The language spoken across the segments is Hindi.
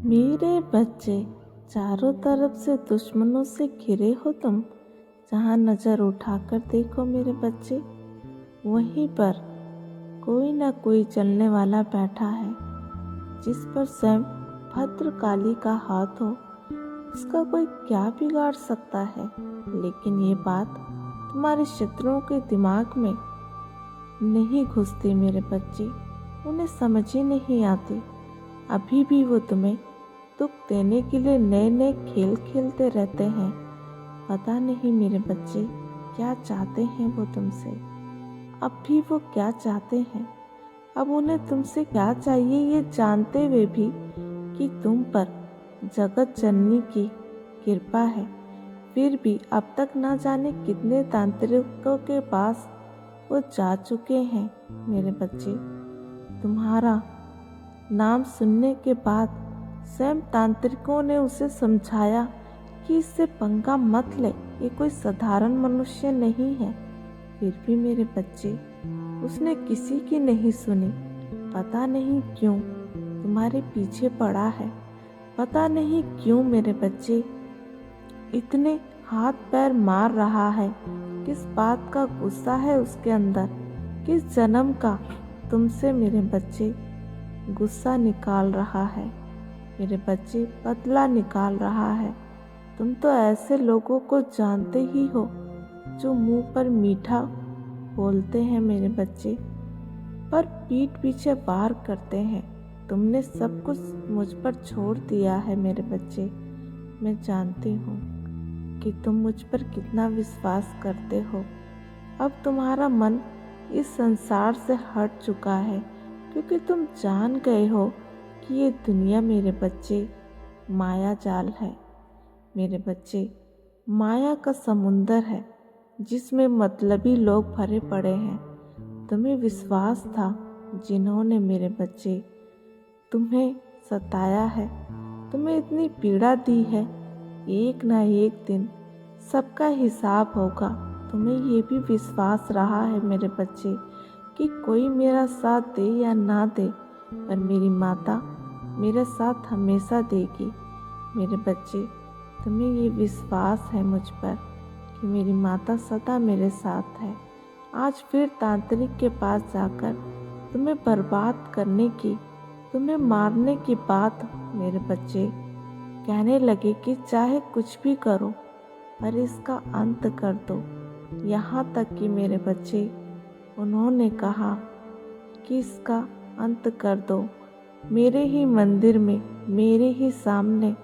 मेरे बच्चे, चारों तरफ से दुश्मनों से घिरे हो तुम। जहाँ नज़र उठाकर देखो मेरे बच्चे, वहीं पर कोई ना कोई चलने वाला बैठा है, जिस पर स्वयं भद्रकाली का हाथ हो। उसका कोई क्या बिगाड़ सकता है। लेकिन ये बात तुम्हारे शत्रुओं के दिमाग में नहीं घुसती मेरे बच्चे, उन्हें समझ ही नहीं आती। अभी भी वो तुम्हें दुख देने के लिए नए नए खेल खेलते रहते हैं। पता नहीं मेरे बच्चे क्या चाहते हैं वो तुमसे। अब भी वो क्या चाहते हैं। अब उन्हें तुमसे क्या चाहिए ये जानते हुए भी कि तुम पर जगत जननी की कृपा है, फिर भी अब तक ना जाने कितने तांत्रिकों के पास वो जा चुके हैं मेरे बच्चे। तुम्हारा नाम सुनने के बाद स्वयं तांत्रिकों ने उसे समझाया कि इससे पंगा मत ले, ये कोई साधारण मनुष्य नहीं है। फिर भी मेरे बच्चे, उसने किसी की नहीं सुनी। पता नहीं क्यों तुम्हारे पीछे पड़ा है। पता नहीं क्यों मेरे बच्चे इतने हाथ पैर मार रहा है। किस बात का गुस्सा है उसके अंदर, किस जन्म का तुमसे मेरे बच्चे गुस्सा निकाल रहा है। मेरे बच्चे बदला निकाल रहा है। तुम तो ऐसे लोगों को जानते ही हो जो मुंह पर मीठा बोलते हैं मेरे बच्चे, पर पीठ पीछे वार करते हैं। तुमने सब कुछ मुझ पर छोड़ दिया है मेरे बच्चे। मैं जानती हूँ कि तुम मुझ पर कितना विश्वास करते हो। अब तुम्हारा मन इस संसार से हट चुका है, क्योंकि तुम जान गए हो कि ये दुनिया मेरे बच्चे माया जाल है। मेरे बच्चे, माया का समुंदर है जिसमें मतलबी लोग भरे पड़े हैं। तुम्हें विश्वास था, जिन्होंने मेरे बच्चे तुम्हें सताया है, तुम्हें इतनी पीड़ा दी है, एक ना एक दिन सबका हिसाब होगा। तुम्हें ये भी विश्वास रहा है मेरे बच्चे कि कोई मेरा साथ दे या ना दे, पर मेरी माता मेरा साथ हमेशा देगी। मेरे बच्चे, तुम्हें ये विश्वास है मुझ पर कि मेरी माता सदा मेरे साथ है। आज फिर तांत्रिक के पास जाकर तुम्हें बर्बाद करने की, तुम्हें मारने की बात मेरे बच्चे कहने लगे कि चाहे कुछ भी करो, पर इसका अंत कर दो। यहाँ तक कि मेरे बच्चे उन्होंने कहा कि इसका अंत कर दो। मेरे ही मंदिर में, मेरे ही सामने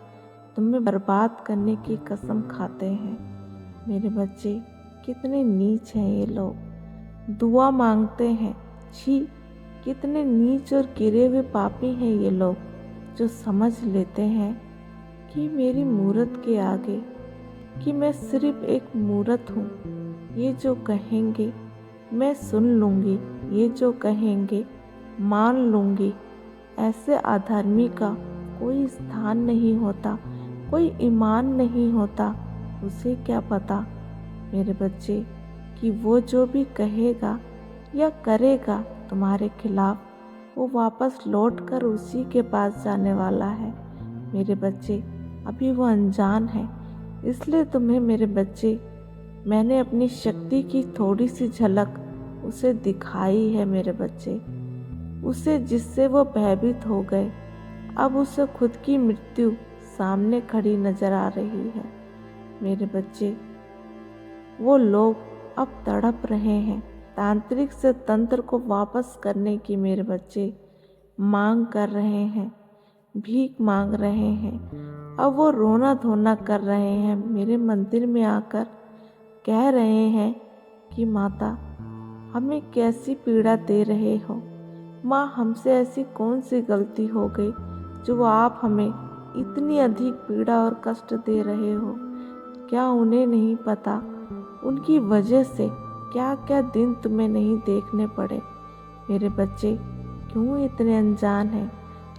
तुम्हें बर्बाद करने की कसम खाते हैं। मेरे बच्चे, कितने नीच हैं ये लोग, दुआ मांगते हैं। छी, कितने नीच और गिरे हुए पापी हैं ये लोग, जो समझ लेते हैं कि मेरी मूरत के आगे, कि मैं सिर्फ एक मूरत हूँ। ये जो कहेंगे मैं सुन लूँगी, ये जो कहेंगे मान लूँगी। ऐसे अधर्मी का कोई स्थान नहीं होता, कोई ईमान नहीं होता। उसे क्या पता मेरे बच्चे कि वो जो भी कहेगा या करेगा तुम्हारे खिलाफ, वो वापस लौट कर उसी के पास जाने वाला है। मेरे बच्चे, अभी वो अनजान है, इसलिए तुम्हें मेरे बच्चे मैंने अपनी शक्ति की थोड़ी सी झलक उसे दिखाई है मेरे बच्चे। उसे, जिससे वो भयभीत हो गए, अब उसे खुद की मृत्यु सामने खड़ी नजर आ रही है। मेरे बच्चे, वो लोग अब तड़प रहे हैं, तांत्रिक से तंत्र को वापस करने की मेरे बच्चे मांग कर रहे हैं, भीख मांग रहे हैं। अब वो रोना धोना कर रहे हैं, मेरे मंदिर में आकर कह रहे हैं कि माता, हमें कैसी पीड़ा दे रहे हो। माँ, हमसे ऐसी कौन सी गलती हो गई जो आप हमें इतनी अधिक पीड़ा और कष्ट दे रहे हो। क्या उन्हें नहीं पता उनकी वजह से क्या क्या दिन तुम्हें नहीं देखने पड़े। मेरे बच्चे, क्यों इतने अनजान हैं।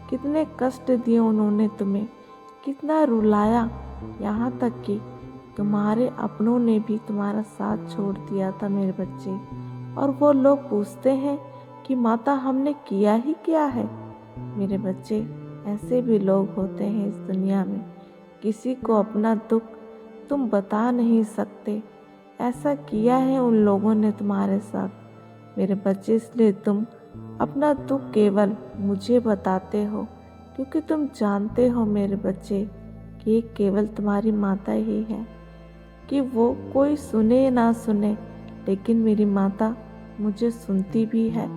कितने कष्ट दिए उन्होंने तुम्हें, कितना रुलाया, यहाँ तक कि तुम्हारे अपनों ने भी तुम्हारा साथ छोड़ दिया था मेरे बच्चे। और वो लोग पूछते हैं कि माता, हमने किया ही क्या है। मेरे बच्चे, ऐसे भी लोग होते हैं इस दुनिया में, किसी को अपना दुख तुम बता नहीं सकते। ऐसा किया है उन लोगों ने तुम्हारे साथ मेरे बच्चे, इसलिए तुम अपना दुख केवल मुझे बताते हो, क्योंकि तुम जानते हो मेरे बच्चे कि एक केवल तुम्हारी माता ही है, कि वो कोई सुने ना सुने, लेकिन मेरी माता मुझे सुनती भी है,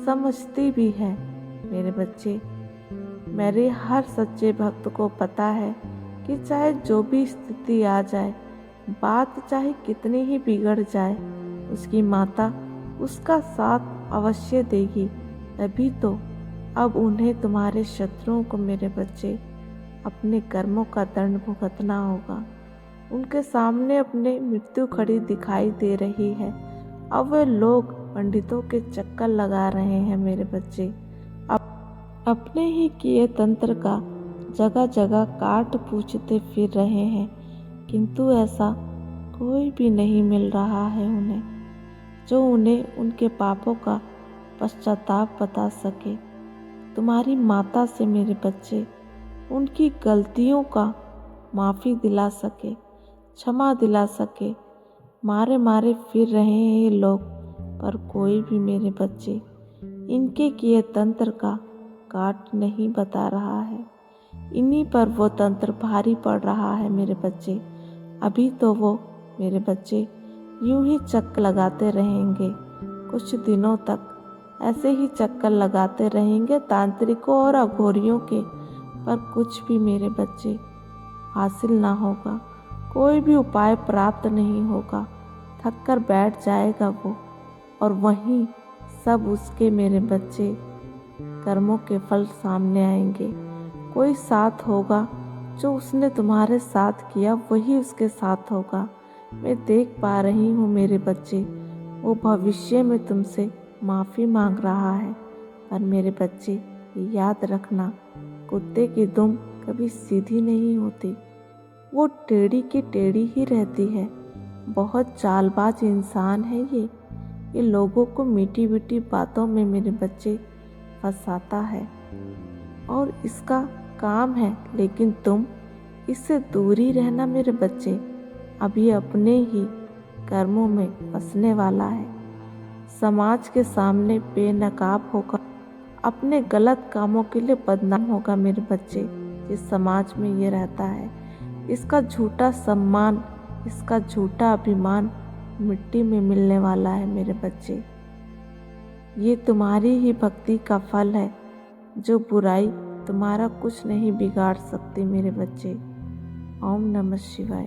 समझती भी है। मेरे बच्चे, मेरे हर सच्चे भक्त को पता है कि चाहे जो भी स्थिति आ जाए, बात चाहे कितनी ही बिगड़ जाए, उसकी माता उसका साथ अवश्य देगी। तभी तो अब उन्हें तुम्हारे शत्रुओं को मेरे बच्चे अपने कर्मों का दंड भुगतना होगा। उनके सामने अपने मृत्यु खड़ी दिखाई दे रही है। अब वे लोग पंडितों के चक्कर लगा रहे हैं मेरे बच्चे, अपने ही किए तंत्र का जगह जगह काट पूछते फिर रहे हैं, किंतु ऐसा कोई भी नहीं मिल रहा है उन्हें जो उन्हें उनके पापों का पश्चाताप बता सके। तुम्हारी माता से मेरे बच्चे उनकी गलतियों का माफ़ी दिला सके, क्षमा दिला सके। मारे मारे फिर रहे हैं ये लोग, पर कोई भी मेरे बच्चे इनके किए तंत्र का काट नहीं बता रहा है। इन्हीं पर वो तंत्र भारी पड़ रहा है मेरे बच्चे। अभी तो वो मेरे बच्चे यूं ही चक्कर लगाते रहेंगे, कुछ दिनों तक ऐसे ही चक्कर लगाते रहेंगे तांत्रिकों और अघोरियों के, पर कुछ भी मेरे बच्चे हासिल ना होगा, कोई भी उपाय प्राप्त नहीं होगा। थक कर बैठ जाएगा वो, और वहीं सब उसके मेरे बच्चे कर्मों के फल सामने आएंगे। कोई साथ होगा, जो उसने तुम्हारे साथ किया वही उसके साथ होगा। मैं देख पा रही हूँ मेरे बच्चे, वो भविष्य में तुमसे माफ़ी मांग रहा है। पर मेरे बच्चे याद रखना, कुत्ते की दुम कभी सीधी नहीं होती, वो टेढ़ी की टेढ़ी ही रहती है। बहुत चालबाज इंसान है ये लोगों को मीठी मीठी बातों में मेरे बच्चे फंसाता है, और इसका काम है। लेकिन तुम इससे दूर ही रहना मेरे बच्चे, अभी अपने ही कर्मों में फंसने वाला है। समाज के सामने बेनकाब होकर अपने गलत कामों के लिए बदनाम होगा मेरे बच्चे। जिस समाज में ये रहता है, इसका झूठा सम्मान, इसका झूठा अभिमान मिट्टी में मिलने वाला है मेरे बच्चे। ये तुम्हारी ही भक्ति का फल है, जो बुराई तुम्हारा कुछ नहीं बिगाड़ सकती मेरे बच्चे। ओम नमः शिवाय।